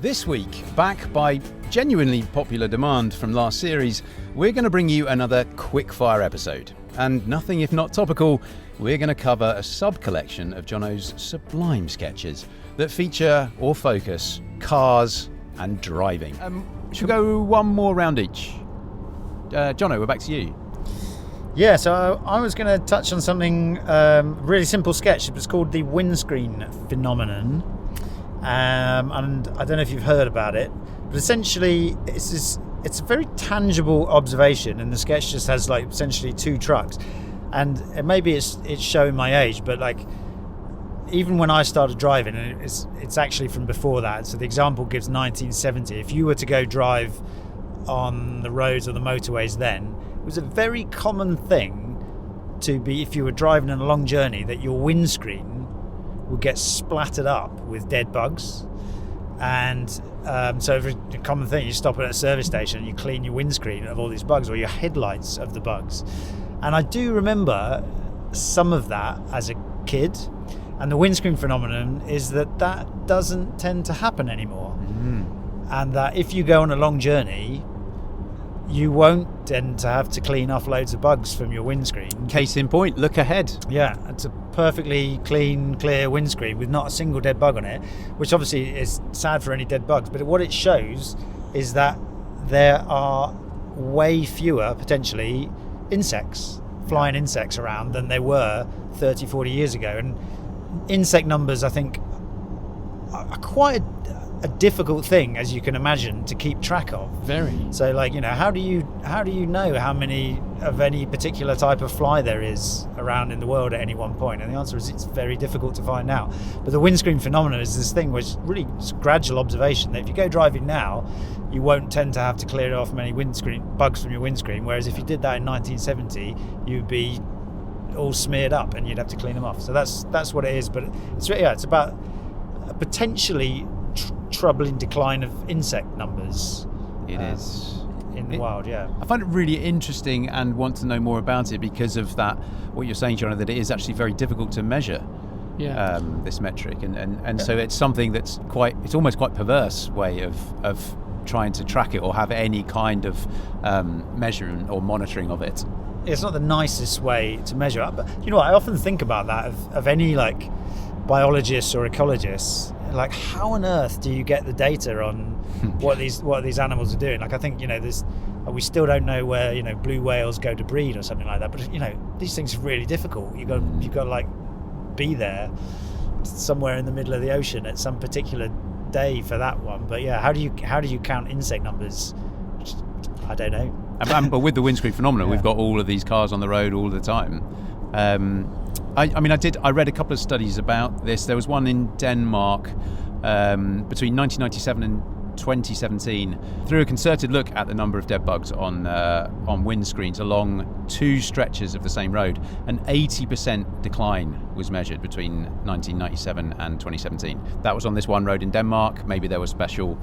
This week, back by genuinely popular demand from last series, we're going to bring you another quick-fire episode. And nothing if not topical, we're going to cover a sub-collection of Jono's sublime sketches that feature or focus cars and driving. Should we go one more round each? Jono, we're back to you. Yeah, so I was going to touch on something, really simple sketch. It was called the Windscreen Phenomenon. And I don't know if you've heard about it, but essentially it's a very tangible observation, and the sketch just has like essentially two trucks, and maybe it's showing my age, but like even when I started driving, and it's actually from before that. So the example gives 1970. If you were to go drive on the roads or the motorways then, it was a very common thing to be, if you were driving on a long journey, that your windscreen would get splattered up with dead bugs. And so every common thing, you stop at a service station and you clean your windscreen of all these bugs, or your headlights of the bugs. And I do remember some of that as a kid, and the windscreen phenomenon is that doesn't tend to happen anymore. And that if you go on a long journey, you won't tend to have to clean off loads of bugs from your windscreen. Case in point, look ahead. Yeah, it's a perfectly clean, clear windscreen with not a single dead bug on it, which obviously is sad for any dead bugs. But what it shows is that there are way fewer, potentially, flying insects around than there were 30, 40 years ago. And insect numbers, I think, are quite a difficult thing, as you can imagine, to keep track of. Very. So, like, you know, how do you know how many of any particular type of fly there is around in the world at any one point? And the answer is it's very difficult to find out. But the windscreen phenomenon is this thing which really is a gradual observation that if you go driving now, you won't tend to have to clear off many bugs from your windscreen, whereas if you did that in 1970, you'd be all smeared up and you'd have to clean them off. So that's what it is. But it's about a potentially troubling decline of insect numbers. It is in the wild. Yeah, I find it really interesting and want to know more about it because of that. What you're saying, Jono, that it is actually very difficult to measure. This metric, and so it's something that's it's almost quite perverse way of trying to track it or have any kind of measuring or monitoring of it. It's not the nicest way to measure it, but you know what, I often think about that of any like biologists or ecologists. Like, how on earth do you get the data on what these animals are doing? Like, I think, you know, we still don't know where, you know, blue whales go to breed or something like that. But, you know, these things are really difficult. You've got to like be there somewhere in the middle of the ocean at some particular day for that one. But yeah, how do you count insect numbers? I don't know. But with the windscreen phenomenon, we've got all of these cars on the road all the time. I read a couple of studies about this. There was one in Denmark between 1997 and 2017. Through a concerted look at the number of dead bugs on windscreens along two stretches of the same road, an 80% decline was measured between 1997 and 2017. That was on this one road in Denmark. Maybe there were special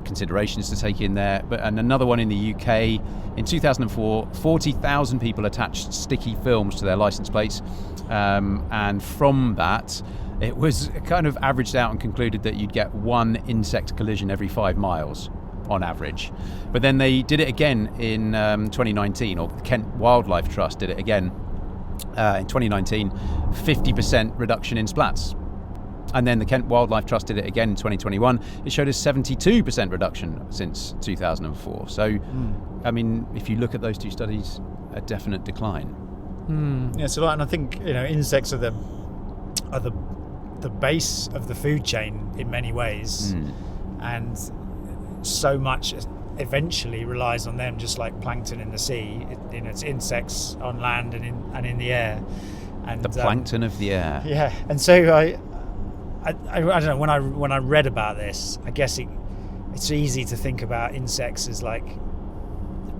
considerations to take in there, and another one in the UK in 2004, 40,000 people attached sticky films to their license plates, and from that it was kind of averaged out and concluded that you'd get one insect collision every 5 miles on average. But then they did it again in 2019, or the Kent Wildlife Trust did it again in 2019, 50% reduction in splats. And then the Kent Wildlife Trust did it again in 2021. It showed a 72% reduction since 2004. So, I mean, if you look at those two studies, a definite decline. Yeah, so and I think, you know, insects are the base of the food chain in many ways, and so much eventually relies on them, just like plankton in the sea. It's insects on land and in the air. And the plankton of the air. Yeah, and so I don't know, when I read about this, I guess it's easy to think about insects as like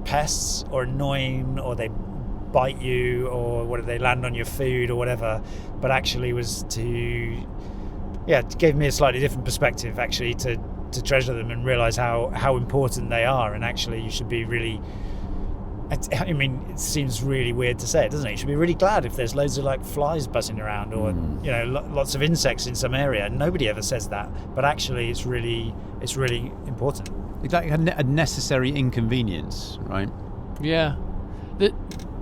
pests or annoying, or they bite you, or they land on your food or whatever. But actually it gave me a slightly different perspective actually to treasure them and realize how important they are, and actually you should be really I mean, it seems really weird to say it, doesn't it? You should be really glad if there's loads of like flies buzzing around, or lots of insects in some area. Nobody ever says that, but actually, it's really important. It's like a necessary inconvenience, right? Yeah.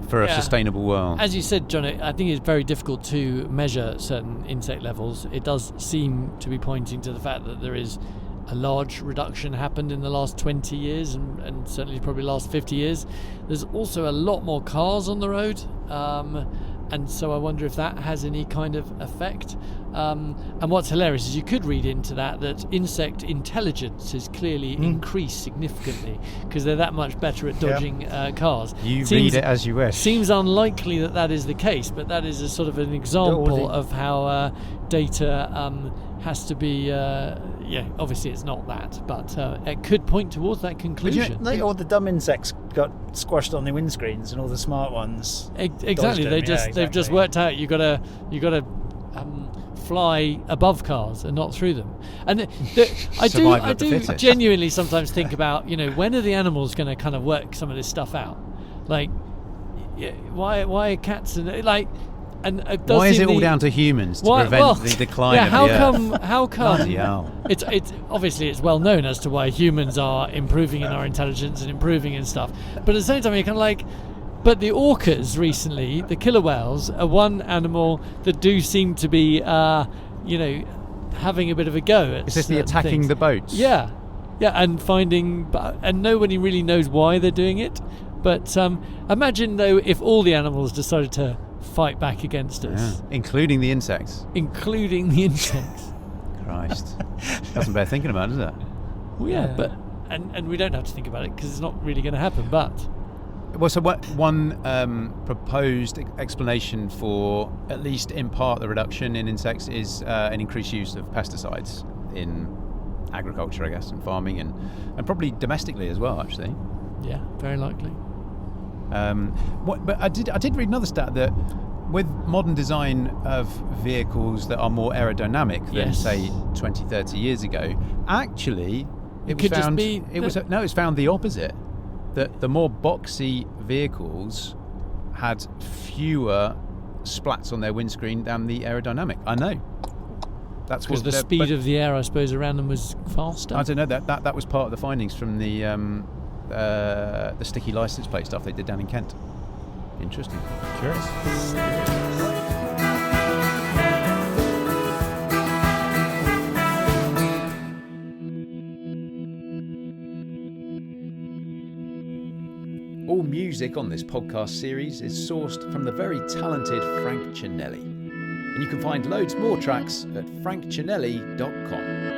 For a sustainable world. As you said, John, I think it's very difficult to measure certain insect levels. It does seem to be pointing to the fact that there is a large reduction happened in the last 20 years and certainly probably the last 50 years. There's also a lot more cars on the road, and so I wonder if that has any kind of effect. And what's hilarious is you could read into that insect intelligence has clearly increased significantly because they're that much better at dodging cars. Read it as you wish. Seems unlikely that is the case, but that is a sort of an example of how data has to be. Obviously it's not that, but it could point towards that conclusion. All the dumb insects got squashed on the windscreens, and all the smart ones. Exactly. They've just worked out you got to fly above cars and not through them. And I do genuinely sometimes think about, when are the animals going to kind of work some of this stuff out? Like, why are cats and like. And why is it all down to humans to prevent the decline of the Earth? How come? It's obviously it's well known as to why humans are improving in our intelligence and improving and stuff. But at the same time, you're kind of like, but the orcas recently, the killer whales, are one animal that do seem to be, having a bit of a go at. Is this the attacking things. The boats? Yeah, and nobody really knows why they're doing it. But imagine though if all the animals decided to fight back against us, including the insects. Christ, doesn't bear thinking about, does it? Well, yeah, but and we don't have to think about it because it's not really going to happen. But so one proposed explanation for, at least in part, the reduction in insects is an increased use of pesticides in agriculture, I guess, and farming, and probably domestically as well, actually. Yeah, very likely. But I did read another stat that with modern design of vehicles that are more aerodynamic than say 20, 30 years ago, actually it's found the opposite, that the more boxy vehicles had fewer splats on their windscreen than the aerodynamic. I know. That's because the speed of the air, I suppose, around them was faster. I don't know, that was part of the findings from the sticky license plate stuff they did down in Kent. Interesting. Curious. All music on this podcast series is sourced from the very talented Frank Cinelli, and you can find loads more tracks at frankcinelli.com.